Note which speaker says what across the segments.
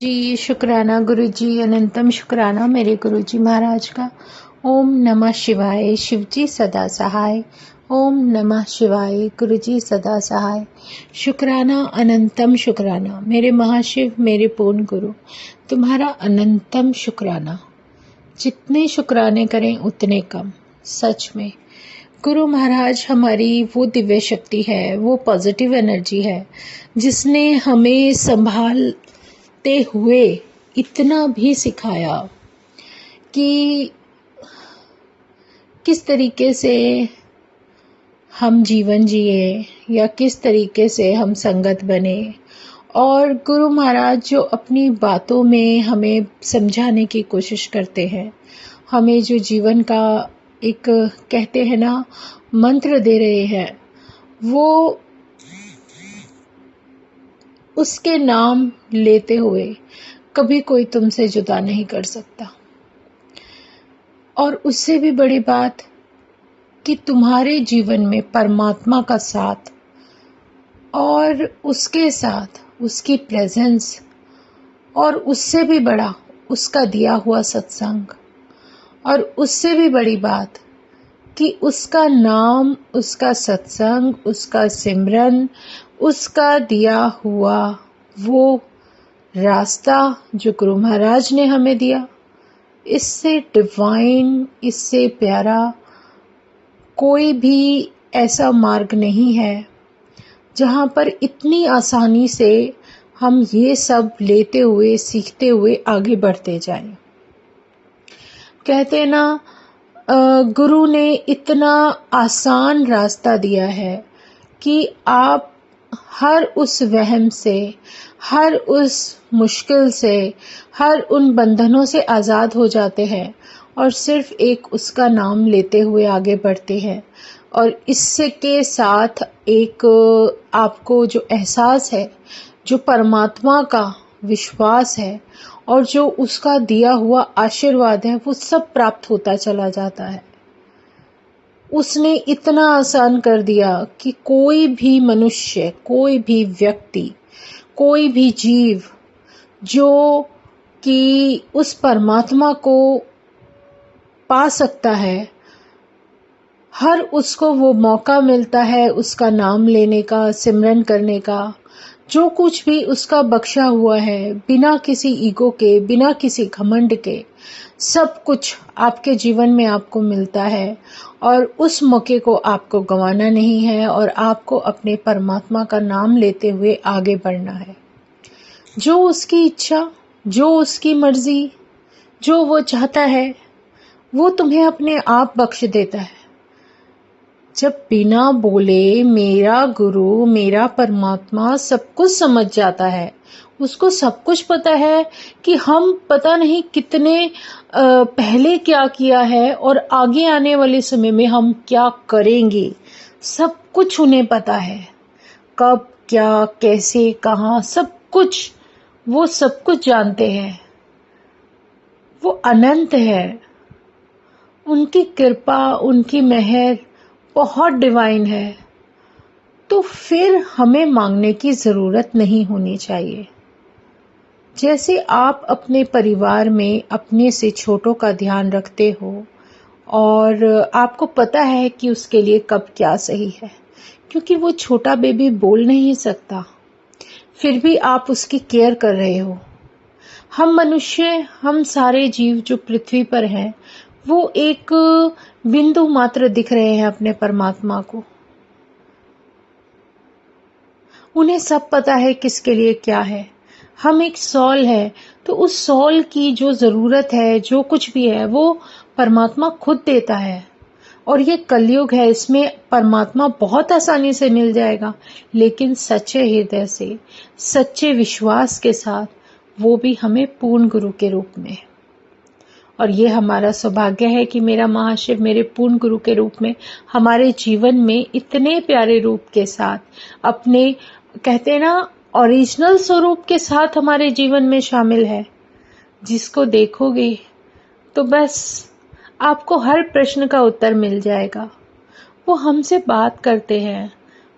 Speaker 1: जी, शुक्राना गुरुजी, अनंतम शुक्राना मेरे गुरुजी महाराज का। ओम नमः शिवाय, शिवजी सदा सहाय। ओम नमः शिवाय, गुरुजी सदा सहाय। शुक्राना अनंतम शुक्राना मेरे महाशिव, मेरे पूर्ण गुरु, तुम्हारा अनंतम शुक्राना। जितने शुक्राने करें उतने कम। सच में गुरु महाराज हमारी वो दिव्य शक्ति है, वो पॉजिटिव एनर्जी है जिसने हमें संभालते हुए इतना भी सिखाया कि किस तरीके से हम जीवन जिए या किस तरीके से हम संगत बने। और गुरु महाराज जो अपनी बातों में हमें समझाने की कोशिश करते हैं, हमें जो जीवन का एक कहते हैं ना मंत्र दे रहे हैं, वो उसके नाम लेते हुए कभी कोई तुमसे जुदा नहीं कर सकता। और उससे भी बड़ी बात कि तुम्हारे जीवन में परमात्मा का साथ और उसके साथ उसकी प्रेजेंस, और उससे भी बड़ा उसका दिया हुआ सत्संग, और उससे भी बड़ी बात कि उसका नाम, उसका सत्संग, उसका सिमरन, उसका दिया हुआ वो रास्ता जो गुरु महाराज ने हमें दिया, इससे डिवाइन, इससे प्यारा कोई भी ऐसा मार्ग नहीं है जहाँ पर इतनी आसानी से हम ये सब लेते हुए, सीखते हुए आगे बढ़ते जाएं। कहते ना गुरु ने इतना आसान रास्ता दिया है कि आप हर उस वहम से, हर उस मुश्किल से, हर उन बंधनों से आज़ाद हो जाते हैं और सिर्फ एक उसका नाम लेते हुए आगे बढ़ते हैं। और इससे के साथ एक आपको जो एहसास है, जो परमात्मा का विश्वास है और जो उसका दिया हुआ आशीर्वाद है, वो सब प्राप्त होता चला जाता है। उसने इतना आसान कर दिया कि कोई भी मनुष्य, कोई भी व्यक्ति, कोई भी जीव जो कि उस परमात्मा को पा सकता है, हर उसको वो मौका मिलता है उसका नाम लेने का, सिमरन करने का। जो कुछ भी उसका बख्शा हुआ है, बिना किसी ईगो के, बिना किसी घमंड के, सब कुछ आपके जीवन में आपको मिलता है। और उस मौके को आपको गंवाना नहीं है और आपको अपने परमात्मा का नाम लेते हुए आगे बढ़ना है। जो उसकी इच्छा, जो उसकी मर्जी, जो वो चाहता है, वो तुम्हें अपने आप बख्श देता है। जब बिना बोले मेरा गुरु, मेरा परमात्मा सब कुछ समझ जाता है, उसको सब कुछ पता है कि हम पता नहीं कितने पहले क्या किया है और आगे आने वाले समय में हम क्या करेंगे, सब कुछ उन्हें पता है। कब, क्या, कैसे, कहाँ, सब कुछ, वो सब कुछ जानते हैं। वो अनंत है, उनकी कृपा, उनकी मेहर बहुत डिवाइन है। तो फिर हमें मांगने की जरूरत नहीं होनी चाहिए। जैसे आप अपने परिवार में अपने से छोटों का ध्यान रखते हो और आपको पता है कि उसके लिए कब क्या सही है, क्योंकि वो छोटा बेबी बोल नहीं सकता, फिर भी आप उसकी केयर कर रहे हो। हम मनुष्य, हम सारे जीव जो पृथ्वी पर हैं, वो एक बिंदु मात्र दिख रहे हैं अपने परमात्मा को। उन्हें सब पता है किसके लिए क्या है। हम एक सॉल है, तो उस सॉल की जो जरूरत है, जो कुछ भी है, वो परमात्मा खुद देता है। और ये कलयुग है, इसमें परमात्मा बहुत आसानी से मिल जाएगा, लेकिन सच्चे हृदय से, सच्चे विश्वास के साथ, वो भी हमें पूर्ण गुरु के रूप में। और ये हमारा सौभाग्य है कि मेरा महाशिव मेरे पूर्ण गुरु के रूप में हमारे जीवन में इतने प्यारे रूप के साथ, अपने कहते हैं ना ओरिजिनल स्वरूप के साथ हमारे जीवन में शामिल है, जिसको देखोगे तो बस आपको हर प्रश्न का उत्तर मिल जाएगा। वो हमसे बात करते हैं,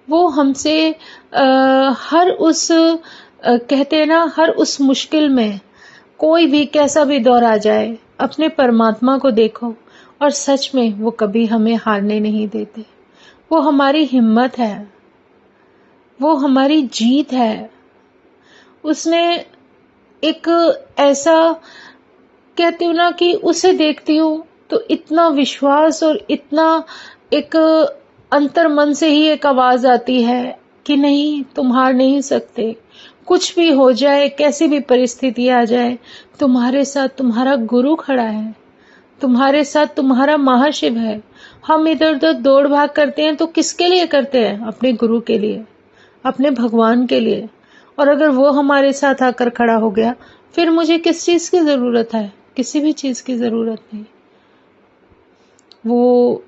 Speaker 1: वो हमसे हर उस कहते हैं ना, हर उस मुश्किल में कोई भी कैसा भी दौर आ जाए, अपने परमात्मा को देखो और सच में वो कभी हमें हारने नहीं देते। वो हमारी हिम्मत है, वो हमारी जीत है। उसने एक ऐसा, कहती हूँ ना कि उसे देखती हूँ तो इतना विश्वास और इतना एक अंतर मन से ही एक आवाज आती है कि नहीं, तुम हार नहीं सकते। कुछ भी हो जाए, कैसी भी परिस्थिति आ जाए, तुम्हारे साथ तुम्हारा गुरु खड़ा है, तुम्हारे साथ तुम्हारा महाशिव है। हम इधर उधर दौड़ भाग करते हैं तो किसके लिए करते हैं? अपने गुरु के लिए, अपने भगवान के लिए। और अगर वो हमारे साथ आकर खड़ा हो गया, फिर मुझे किस चीज की जरूरत है? किसी भी चीज की जरूरत नहीं। वो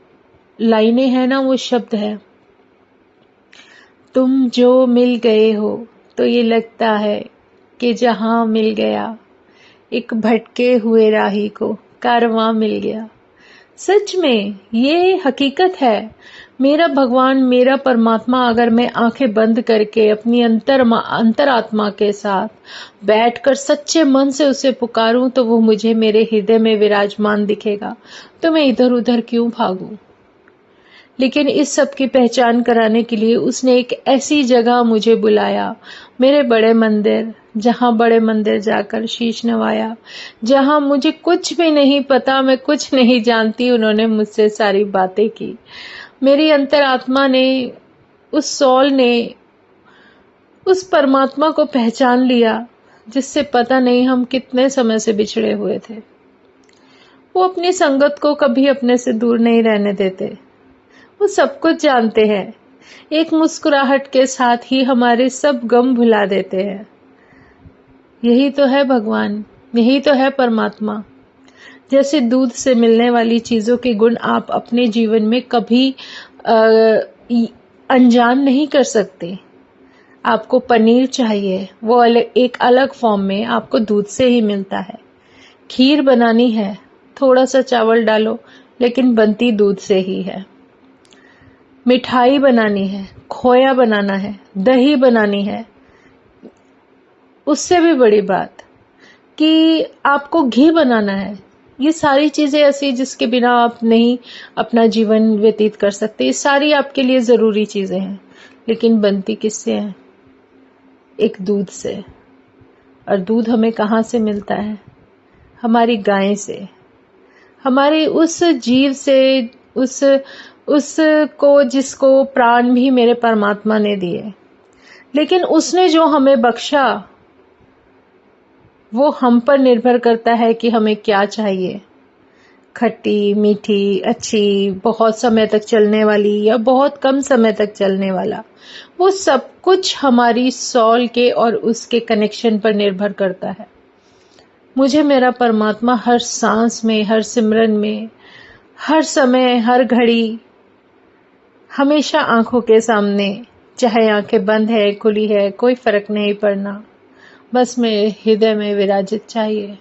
Speaker 1: लाइनें हैं ना, वो शब्द है, तुम जो मिल गए हो तो ये लगता है कि जहां मिल गया, एक भटके हुए राही को कारवां मिल गया। सच में ये हकीकत है। मेरा भगवान, मेरा परमात्मा, अगर मैं आंखें बंद करके अपनी अंतरात्मा के साथ बैठकर सच्चे मन से उसे पुकारूं तो वो मुझे मेरे हृदय में विराजमान दिखेगा। तो मैं इधर उधर क्यों भागूं? लेकिन इस सब की पहचान कराने के लिए उसने एक ऐसी जगह मुझे बुलाया, मेरे बड़े मंदिर, जहां बड़े मंदिर जाकर शीश नवाया, जहां मुझे कुछ भी नहीं पता, मैं कुछ नहीं जानती, उन्होंने मुझसे सारी बातें की। मेरी अंतरात्मा ने, उस सौल ने उस परमात्मा को पहचान लिया जिससे पता नहीं हम कितने समय से बिछड़े हुए थे। वो अपनी संगत को कभी अपने से दूर नहीं रहने देते। वो सब कुछ जानते हैं। एक मुस्कुराहट के साथ ही हमारे सब गम भुला देते हैं। यही तो है भगवान, यही तो है परमात्मा। जैसे दूध से मिलने वाली चीजों के गुण आप अपने जीवन में कभी अनजान नहीं कर सकते। आपको पनीर चाहिए, वो एक अलग फॉर्म में आपको दूध से ही मिलता है। खीर बनानी है, थोड़ा सा चावल डालो, लेकिन बनती दूध से ही है। मिठाई बनानी है, खोया बनाना है, दही बनानी है, उससे भी बड़ी बात कि आपको घी बनाना है। ये सारी चीजें ऐसी जिसके बिना आप नहीं अपना जीवन व्यतीत कर सकते। ये सारी आपके लिए जरूरी चीजें हैं, लेकिन बनती किससे है? एक दूध से। और दूध हमें कहाँ से मिलता है? हमारी गाय से, हमारे उस जीव से, उसको जिसको प्राण भी मेरे परमात्मा ने दिए। लेकिन उसने जो हमें बख्शा, वो हम पर निर्भर करता है कि हमें क्या चाहिए। खट्टी, मीठी, अच्छी, बहुत समय तक चलने वाली या बहुत कम समय तक चलने वाला, वो सब कुछ हमारी सॉल के और उसके कनेक्शन पर निर्भर करता है। मुझे मेरा परमात्मा हर सांस में, हर सिमरन में, हर समय, हर घड़ी, हमेशा आंखों के सामने, चाहे आंखें बंद है, खुली है, कोई फर्क नहीं पड़ना, बस मेरे हृदय में विराजित चाहिए।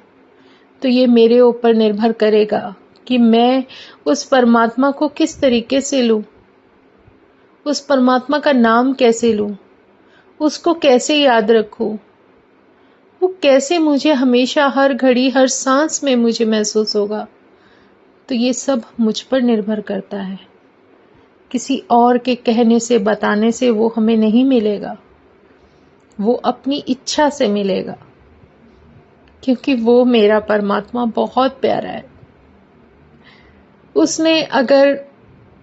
Speaker 1: तो ये मेरे ऊपर निर्भर करेगा कि मैं उस परमात्मा को किस तरीके से लूं, उस परमात्मा का नाम कैसे लूं, उसको कैसे याद रखूं, वो कैसे मुझे हमेशा, हर घड़ी, हर सांस में मुझे महसूस होगा। तो ये सब मुझ पर निर्भर करता है। किसी और के कहने से, बताने से वो हमें नहीं मिलेगा। वो अपनी इच्छा से मिलेगा, क्योंकि वो मेरा परमात्मा बहुत प्यारा है। उसने अगर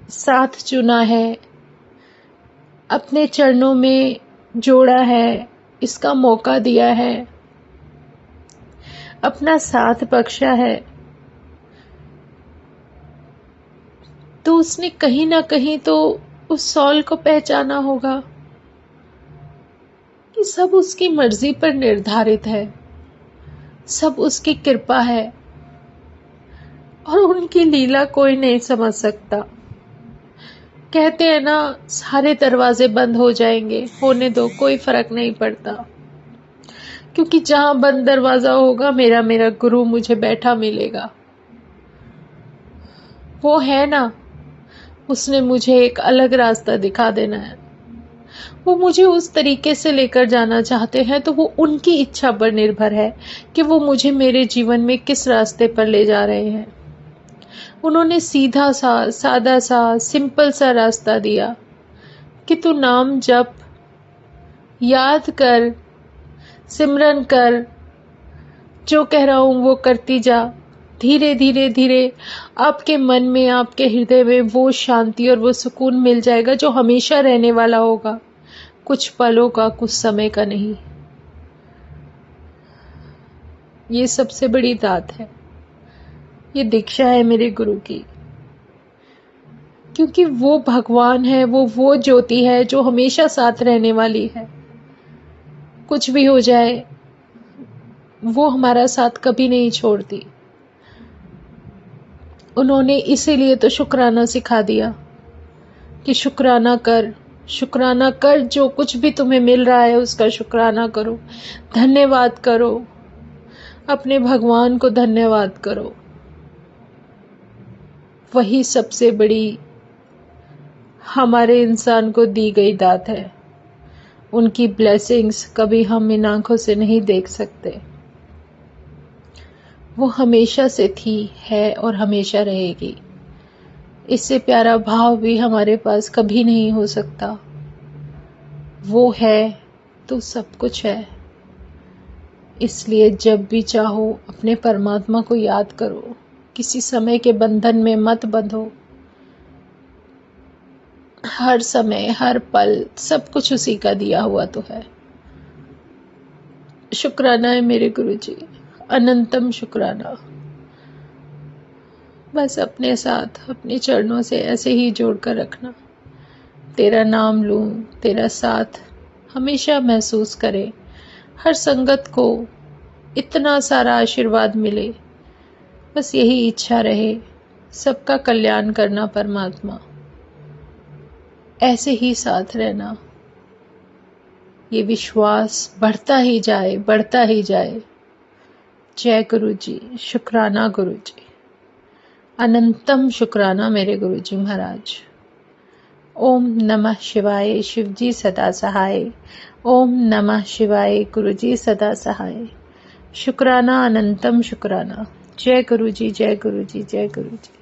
Speaker 1: साथ चुना है, अपने चरणों में जोड़ा है, इसका मौका दिया है, अपना साथ बख्शा है, तो उसने कहीं ना कहीं तो उस सॉल को पहचाना होगा कि सब उसकी मर्जी पर निर्धारित है, सब उसकी कृपा है और उनकी लीला कोई नहीं समझ सकता। कहते हैं ना, सारे दरवाजे बंद हो जाएंगे, होने दो, कोई फर्क नहीं पड़ता, क्योंकि जहां बंद दरवाजा होगा, मेरा गुरु मुझे बैठा मिलेगा। वो है ना, उसने मुझे एक अलग रास्ता दिखा देना है। वो मुझे उस तरीके से लेकर जाना चाहते हैं, तो वो उनकी इच्छा पर निर्भर है कि वो मुझे मेरे जीवन में किस रास्ते पर ले जा रहे हैं। उन्होंने सीधा सा, सादा सा, सिंपल सा रास्ता दिया कि तू नाम जप, याद कर, सिमरन कर, जो कह रहा हूं वो करती जा। धीरे धीरे धीरे आपके मन में, आपके हृदय में वो शांति और वो सुकून मिल जाएगा जो हमेशा रहने वाला होगा, कुछ पलों का, कुछ समय का नहीं। ये सबसे बड़ी दात है, ये दीक्षा है मेरे गुरु की, क्योंकि वो भगवान है, वो ज्योति है जो हमेशा साथ रहने वाली है। कुछ भी हो जाए वो हमारा साथ कभी नहीं छोड़ती। उन्होंने इसीलिए तो शुक्राना सिखा दिया कि शुक्राना कर, शुक्राना कर, जो कुछ भी तुम्हें मिल रहा है उसका शुक्राना करो, धन्यवाद करो, अपने भगवान को धन्यवाद करो। वही सबसे बड़ी हमारे इंसान को दी गई दात है। उनकी ब्लेसिंग्स कभी हम इन आंखों से नहीं देख सकते। वो हमेशा से थी, है और हमेशा रहेगी। इससे प्यारा भाव भी हमारे पास कभी नहीं हो सकता। वो है तो सब कुछ है। इसलिए जब भी चाहो अपने परमात्मा को याद करो, किसी समय के बंधन में मत बंधो। हर समय, हर पल सब कुछ उसी का दिया हुआ तो है। शुक्राना है मेरे गुरुजी, अनंतम शुक्राना। बस अपने साथ, अपने चरणों से ऐसे ही जोड़कर रखना। तेरा नाम लूं, तेरा साथ हमेशा महसूस करे। हर संगत को इतना सारा आशीर्वाद मिले। बस यही इच्छा रहे, सबका कल्याण करना परमात्मा। ऐसे ही साथ रहना। ये विश्वास बढ़ता ही जाए, बढ़ता ही जाए। जय गुरु जी, शुक्राना गुरु जी, अनंतम शुक्राना मेरे गुरु जी महाराज। ओम नमः शिवाय, शिव जी सदा सहाय। ओम नमः शिवाय, गुरु जी सदा सहाय। शुक्राना, अनंतम शुक्राना। जय गुरु जी, जय गुरु जी, जय गुरु जी।